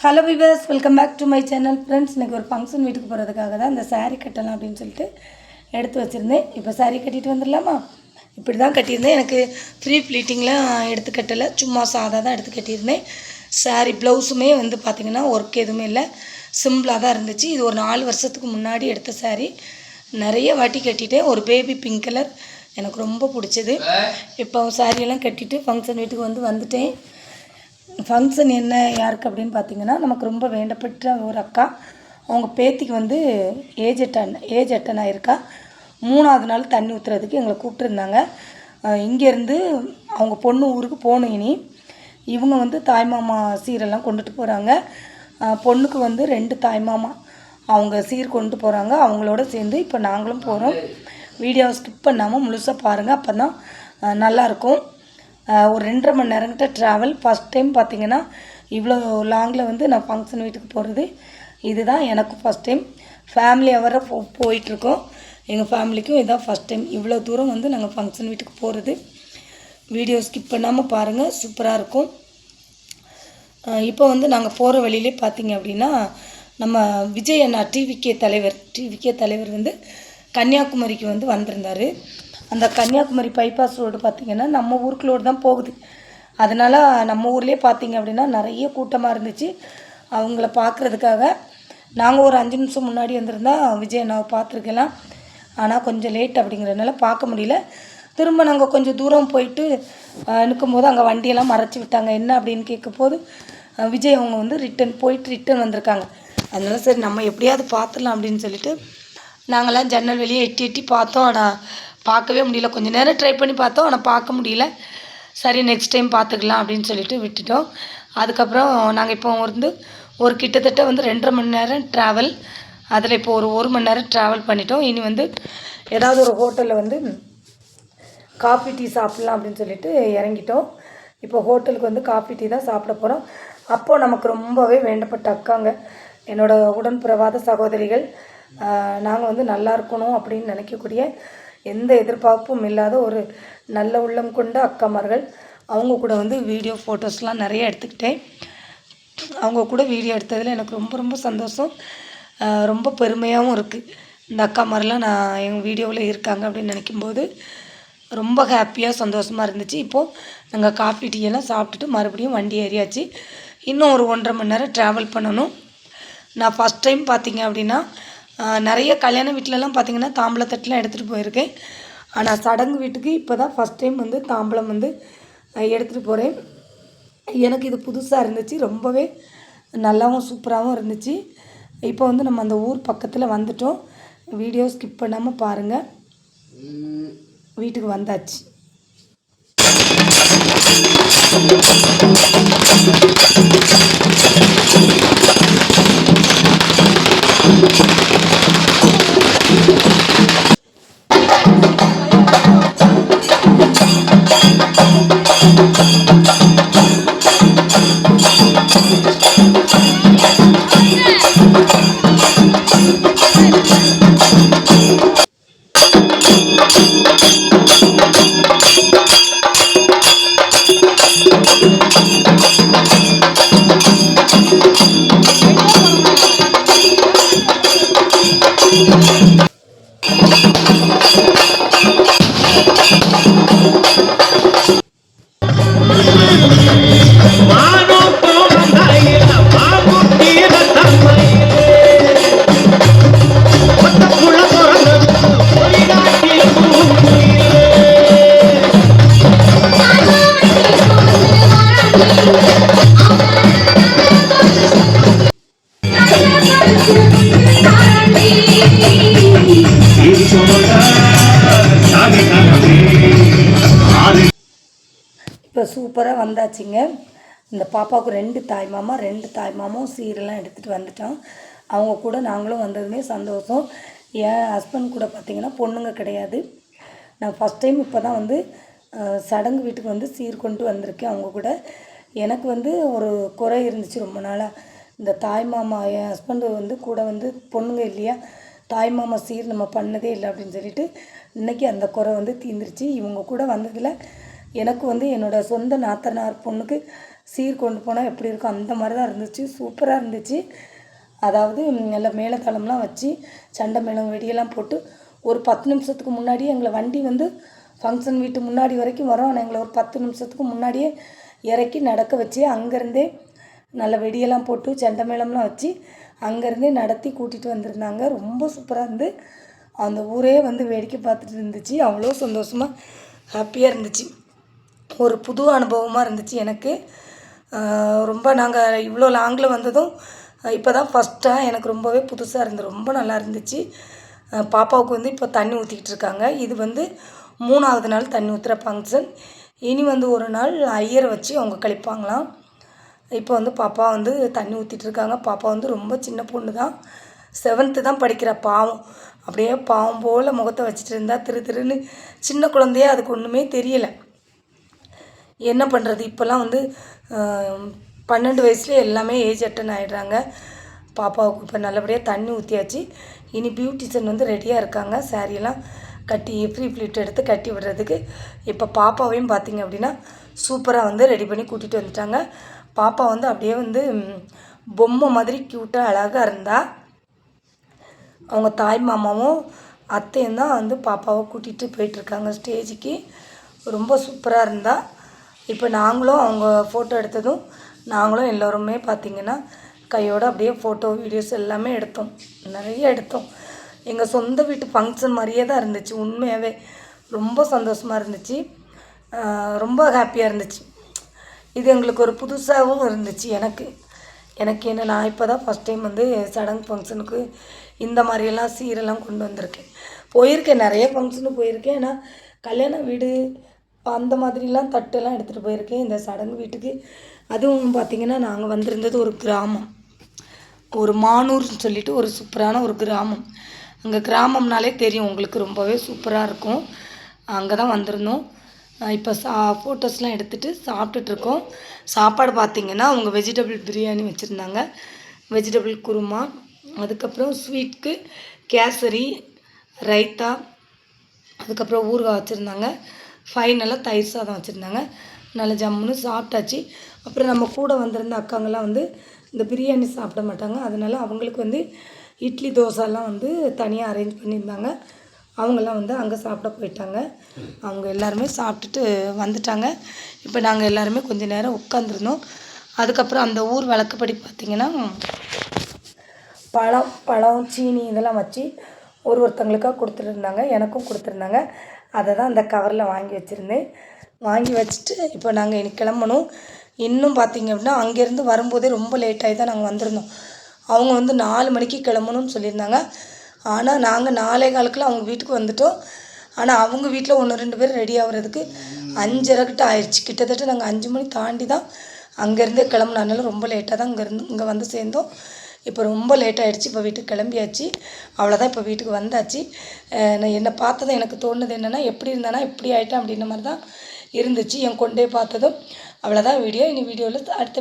Hello viewers, welcome back to my channel. Friends, இன்றைக்கி ஒரு function வீட்டுக்கு போகிறதுக்காக தான் இந்த சாரீ கட்டலாம் அப்படின்னு சொல்லிட்டு எடுத்து வச்சுருந்தேன். இப்போ சாரீ கட்டிட்டு வந்துடலாமா? இப்படி தான் கட்டியிருந்தேன். எனக்கு ஃப்ரீ ப்ளீட்டிங்லாம் எடுத்து கட்டலை, சும்மா சாதா தான் எடுத்து கட்டியிருந்தேன். சாரீ ப்ளவுஸுமே வந்து பார்த்திங்கன்னா ஒர்க் எதுவுமே இல்லை, சிம்பிளாக தான் இருந்துச்சு. இது ஒரு 4 வருஷத்துக்கு முன்னாடி எடுத்த சாரீ. நிறைய வாட்டி கட்டிட்டேன். ஒரு பேபி பிங்க் கலர் எனக்கு ரொம்ப பிடிச்சது. இப்போ சாரியெல்லாம் கட்டிட்டு ஃபங்க்ஷன் வீட்டுக்கு வந்துட்டேன். ஃபங்க்ஷன் என்ன யாருக்கு அப்படின்னு பார்த்தீங்கன்னா, நமக்கு ரொம்ப வேண்டப்பட்ட ஒரு அக்கா. அவங்க பேத்திக்கு வந்து ஏஜ் அட்டன் ஆகிருக்கா. 3ஆவது நாள் தண்ணி ஊற்றுறதுக்கு எங்களை கூப்பிட்டுருந்தாங்க. இங்கேருந்து அவங்க பொண்ணு ஊருக்கு போகணும். இவங்க வந்து தாய்மாமா சீரெல்லாம் கொண்டுட்டு போகிறாங்க. பொண்ணுக்கு வந்து 2 தாய்மாமா அவங்க சீர் கொண்டு போகிறாங்க. அவங்களோட சேர்ந்து இப்போ நாங்களும் போகிறோம். வீடியோவை ஸ்கிப் பண்ணாமல் முழுசாக பாருங்கள், அப்போ தான் நல்லாயிருக்கும். ஒரு 2.5 மணி நேரங்கிட்ட ட்ராவல். ஃபஸ்ட் டைம் பார்த்திங்கன்னா இவ்வளோ லாங்கில் வந்து நான் ஃபங்க்ஷன் வீட்டுக்கு போகிறது இதுதான் எனக்கு ஃபஸ்ட் டைம். ஃபேமிலியாக வர போயிட்டுருக்கோம். எங்கள் ஃபேமிலிக்கும் இதுதான் ஃபஸ்ட் டைம் இவ்வளோ தூரம் வந்து நாங்கள் ஃபங்க்ஷன் வீட்டுக்கு போகிறது. வீடியோ ஸ்கிப் பண்ணாமல் பாருங்கள், சூப்பராக இருக்கும். இப்போ வந்து நாங்கள் போகிற வழியிலே பார்த்திங்க அப்படின்னா, நம்ம விஜய் அண்ணா டிவிகே தலைவர் வந்து கன்னியாகுமரிக்கு வந்து வந்திருந்தார். அந்த கன்னியாகுமரி பைபாஸ் ரோடு பார்த்திங்கன்னா நம்ம ஊருக்குள்ளோடு தான் போகுது. அதனால் நம்ம ஊர்லேயே பார்த்திங்க அப்படின்னா நிறைய கூட்டமாக இருந்துச்சு. அவங்கள பார்க்குறதுக்காக நாங்கள் ஒரு 5 நிமிஷம் முன்னாடி வந்திருந்தால் விஜய் அண்ணாவை பார்த்துருக்கலாம். ஆனால் கொஞ்சம் லேட் அப்படிங்கிறதுனால பார்க்க முடியல. திரும்ப நாங்கள் கொஞ்சம் தூரம் போயிட்டு நிற்கும்போது அங்கே வண்டியெல்லாம் மறைச்சி விட்டாங்க. என்ன அப்படின்னு கேட்கும்போது விஜய் அவங்க வந்து ரிட்டன் வந்திருக்காங்க. அதனால சரி நம்ம எப்படியாவது பார்த்துடலாம் அப்படின்னு சொல்லிட்டு நாங்களாம் ஜன்னல் வெளியே எட்டி பார்த்தோம். ஆனால் பார்க்கவே முடியல. கொஞ்சம் நேரம் ட்ரை பண்ணி பார்த்தோம், ஆனால் பார்க்க முடியல. சரி, நெக்ஸ்ட் டைம் பார்த்துக்கலாம் அப்படின்னு சொல்லிட்டு விட்டுட்டோம். அதுக்கப்புறம் நாங்கள் இப்போ ஒரு கிட்டத்தட்ட வந்து 2.5 மணி நேரம் ட்ராவல். அதில் இப்போ ஒரு 1 மணி நேரம் ட்ராவல் பண்ணிட்டோம். இனி வந்து ஏதாவது ஒரு ஹோட்டலில் வந்து காஃபி டீ சாப்பிட்லாம் அப்படின்னு சொல்லிட்டு இறங்கிட்டோம். இப்போ ஹோட்டலுக்கு வந்து காஃபி டீ தான் சாப்பிட போகிறோம். அப்போது நமக்கு ரொம்பவே வேண்டப்பட்ட அக்காங்க, என்னோடய உடன்பிறவாத சகோதரிகள். நாங்கள் வந்து நல்லா இருக்கணும் அப்படின்னு நினைக்கக்கூடிய எந்த எதிர்பார்ப்பும் இல்லாத ஒரு நல்ல உள்ளம் கொண்ட அக்காமார்கள். அவங்க கூட வந்து வீடியோ ஃபோட்டோஸ்லாம் நிறைய எடுத்துக்கிட்டேன். அவங்க கூட வீடியோ எடுத்ததில் எனக்கு ரொம்ப ரொம்ப சந்தோஷம், ரொம்ப பெருமையாகவும் இருக்குது. இந்த அக்காமாரெலாம் நான் எங்கள் வீடியோவில் இருக்காங்க அப்படின்னு நினைக்கும்போது ரொம்ப ஹாப்பியாக சந்தோஷமாக இருந்துச்சு. இப்போது நாங்கள் காஃபி டீயெல்லாம் சாப்பிட்டுட்டு மறுபடியும் வண்டி ஏறியாச்சு. இன்னும் ஒரு 1.5 மணி நேரம் ட்ராவல் பண்ணணும். நான் ஃபஸ்ட் டைம் பார்த்திங்க அப்படின்னா நிறைய கல்யாண வீட்டிலலாம் பார்த்திங்கன்னா தாம்பளத்தட்டுலாம் எடுத்துகிட்டு போயிருக்கேன். ஆனால் சடங்கு வீட்டுக்கு இப்போ தான் ஃபஸ்ட் டைம் வந்து தாம்பளம் வந்து எடுத்துகிட்டு போகிறேன். எனக்கு இது புதுசாக இருந்துச்சு, ரொம்பவே நல்லாவும் சூப்பராகவும் இருந்துச்சு. இப்போ வந்து நம்ம அந்த ஊர் பக்கத்தில் வந்துட்டோம். வீடியோ ஸ்கிப் பண்ணாமல் பாருங்கள். வீட்டுக்கு வந்தாச்சு. இப்போ சூப்பராக வந்தாச்சுங்க. இந்த பாப்பாவுக்கு 2 தாய்மாமும் சீரெல்லாம் எடுத்துகிட்டு வந்துட்டோம். அவங்க கூட நாங்களும் வந்ததுமே சந்தோஷம். என் ஹஸ்பண்ட் கூட பார்த்திங்கன்னா பொண்ணுங்க கிடையாது. நான் ஃபஸ்ட் டைம் இப்போ தான் வந்து சடங்கு வீட்டுக்கு வந்து சீர் கொண்டு வந்திருக்கேன் அவங்க கூட. எனக்கு வந்து ஒரு குறை இருந்துச்சு ரொம்ப நாளாக. இந்த தாய்மாமா, என் ஹஸ்பண்டு வந்து கூட வந்து பொண்ணுங்க இல்லையா, தாய்மாமா சீர் நம்ம பண்ணதே இல்லை அப்படின்னு சொல்லிட்டு இன்றைக்கி அந்த குறை வந்து தீர்ந்துருச்சு. இவங்க கூட வந்ததில் எனக்கு வந்து என்னோடய சொந்த நாத்தனார் பொண்ணுக்கு சீர் கொண்டு போனால் எப்படி இருக்கும் அந்த மாதிரி தான் இருந்துச்சு. சூப்பராக இருந்துச்சு. அதாவது நல்லா மேளதாளம்லாம் வச்சு சண்டை மேளம் வெடியெல்லாம் போட்டு ஒரு 10 நிமிஷத்துக்கு முன்னாடியே எங்களை வண்டி வந்து ஃபங்க்ஷன் வீட்டு முன்னாடி வரைக்கும் வரும். ஆனால் எங்களை ஒரு 10 நிமிஷத்துக்கு முன்னாடியே இறக்கி நடக்க வச்சு அங்கேருந்தே நல்ல வெடியெல்லாம் போட்டு சண்டை மேளம்லாம் வச்சு அங்கேருந்தே நடத்தி கூட்டிகிட்டு வந்திருந்தாங்க. ரொம்ப சூப்பராக இருந்து அந்த ஊரே வந்து வேடிக்கை பார்த்துட்டு இருந்துச்சு. அவ்வளோ சந்தோஷமாக ஹாப்பியாக இருந்துச்சு. ஒரு புது அனுபவமாக இருந்துச்சு எனக்கு. ரொம்ப நாங்கள் இவ்வளோ லாங்கில் வந்ததும் இப்போ தான் ஃபஸ்ட்டாக எனக்கு ரொம்பவே புதுசாக இருந்தது. ரொம்ப நல்லா இருந்துச்சு. பாப்பாவுக்கு வந்து இப்போ தண்ணி ஊற்றிக்கிட்டு இருக்காங்க. இது வந்து 3ஆவது நாள் தண்ணி ஊற்றுற ஃபங்க்ஷன். இனி வந்து ஒரு நாள் ஐயரை வச்சு அவங்க கழிப்பாங்களாம். இப்போ வந்து பாப்பா வந்து தண்ணி ஊற்றிட்டுருக்காங்க. பாப்பா வந்து ரொம்ப சின்ன பொண்ணு தான், 7th தான் படிக்கிற. பாவம் அப்படியே பாவம் போல் முகத்தை வச்சுட்டு இருந்தா திருன்னு. சின்ன குழந்தையே அதுக்கு ஒன்றுமே தெரியலை. என்ன பண்ணுறது, இப்போல்லாம் வந்து 12 வயசுலேயே எல்லாமே ஏஜ் அட்டன் ஆகிடுறாங்க. பாப்பாவுக்கு இப்போ நல்லபடியாக தண்ணி ஊற்றியாச்சு. இனி பியூட்டிஷியன் வந்து ரெடியாக இருக்காங்க. சாரியெல்லாம் கட்டி ஃப்ரீ ப்ளீட் எடுத்து கட்டி விடுறதுக்கு. இப்போ பாப்பாவையும் பார்த்திங்க அப்படின்னா சூப்பராக வந்து ரெடி பண்ணி கூட்டிகிட்டு வந்துட்டாங்க. பாப்பா வந்து அப்படியே வந்து பொம்மை மாதிரி க்யூட்டாக அழகாக இருந்தா. அவங்க தாய் மாமாவும் அத்தையும் தான் வந்து பாப்பாவை கூட்டிகிட்டு போயிட்டுருக்காங்க ஸ்டேஜுக்கு. ரொம்ப சூப்பராக இருந்தா. இப்போ நாங்களும் அவங்க ஃபோட்டோ எடுத்ததும் நாங்களும் எல்லோருமே பார்த்திங்கன்னா கையோடு அப்படியே ஃபோட்டோ வீடியோஸ் எல்லாமே எடுத்தோம். நிறைய எடுத்தோம். எங்கள் சொந்த வீட்டு ஃபங்க்ஷன் மாதிரியே தான் இருந்துச்சு. உண்மையாகவே ரொம்ப சந்தோஷமாக இருந்துச்சு. ரொம்ப ஹாப்பியாக இருந்துச்சு. இது எங்களுக்கு ஒரு புதுசாகவும் இருந்துச்சு. எனக்கு என்ன, நான் இப்போ தான் ஃபஸ்ட் டைம் வந்து சடங்கு ஃபங்க்ஷனுக்கு இந்த மாதிரியெல்லாம் சீரெல்லாம் கொண்டு வந்திருக்கேன். போயிருக்கேன், நிறைய ஃபங்க்ஷனுக்கு போயிருக்கேன். ஆனால் கல்யாண வீடு அந்த மாதிரிலாம் தட்டெல்லாம் எடுத்துகிட்டு போயிருக்கேன். இந்த சடங்கு வீட்டுக்கு அதுவும் பார்த்திங்கன்னா நாங்கள் வந்திருந்தது ஒரு கிராமம், ஒரு மானூர்னு சொல்லிட்டு ஒரு சூப்பரான ஒரு கிராமம். அங்கே கிராமம்னாலே தெரியும் உங்களுக்கு, ரொம்பவே சூப்பராக இருக்கும். அங்கே தான் வந்திருந்தோம். இப்போ ஃபோட்டோஸ்லாம் எடுத்துகிட்டு சாப்பிட்டுட்ருக்கோம். சாப்பாடு பார்த்திங்கன்னா அவங்க வெஜிடபிள் பிரியாணி வச்சுருந்தாங்க, வெஜிடபிள் குருமா, அதுக்கப்புறம் ஸ்வீட்க்கு கேசரி, ரைத்தா, அதுக்கப்புறம் ஊறுகாய் வச்சுருந்தாங்க. ஃபைனலாக தயிர் சாதம் வச்சுருந்தாங்க. நல்லா ஜம்முன்னு சாப்பிட்டாச்சு. அப்புறம் நம்ம கூட வந்திருந்த அக்காங்கெல்லாம் வந்து இந்த பிரியாணி சாப்பிட மாட்டாங்க. அதனால அவங்களுக்கு வந்து இட்லி தோசைலாம் வந்து தனியாக அரேஞ்ச் பண்ணியிருந்தாங்க. அவங்கெல்லாம் வந்து அங்கே சாப்பிட போயிட்டாங்க. அவங்க எல்லாருமே சாப்பிட்டுட்டு வந்துட்டாங்க. இப்போ நாங்கள் எல்லாருமே கொஞ்சம் நேரம் உட்காந்துருந்தோம். அதுக்கப்புறம் அந்த ஊர் வழக்கப்படி பார்த்திங்கன்னா பழம் சீனி இதெல்லாம் வச்சு ஒருத்தங்களுக்காக கொடுத்துருந்தாங்க. எனக்கும் கொடுத்துருந்தாங்க. அதை தான் அந்த கவரில் வாங்கி வச்சுருந்தேன். வாங்கி வச்சுட்டு இப்போ நாங்கள் இன்னைக்கு கிளம்பணும். இன்னும் பார்த்திங்க அப்படின்னா அங்கேருந்து வரும்போதே ரொம்ப லேட்டாகி தான் நாங்கள் வந்திருந்தோம். அவங்க வந்து 4 மணிக்கு கிளம்பணும்னு சொல்லியிருந்தாங்க. ஆனால் நாங்கள் 4:15 அவங்க வீட்டுக்கு வந்துவிட்டோம். ஆனால் அவங்க வீட்டில் 1-2 பேர் ரெடி ஆகுறதுக்கு 5:30 கிட்ட ஆயிடுச்சு. கிட்டத்தட்ட நாங்கள் 5 மணி தாண்டி தான் அங்கேருந்தே கிளம்புனால ரொம்ப லேட்டாக தான் இங்கே வந்து சேர்ந்தோம். இப்போ ரொம்ப லேட் ஆகிடுச்சு. இப்போ வீட்டுக்கு கிளம்பியாச்சு. அவ்வளோதான், இப்போ வீட்டுக்கு வந்தாச்சு. நான் என்னை பார்த்ததும் எனக்கு தோணுது என்னென்னா, எப்படி இருந்தானா இப்படி ஆகிட்டேன் அப்படின்ற மாதிரி தான் இருந்துச்சு. என் கொண்டே பார்த்ததும். அவ்வளோதான் வீடியோ. இனி வீடியோவில் அடுத்த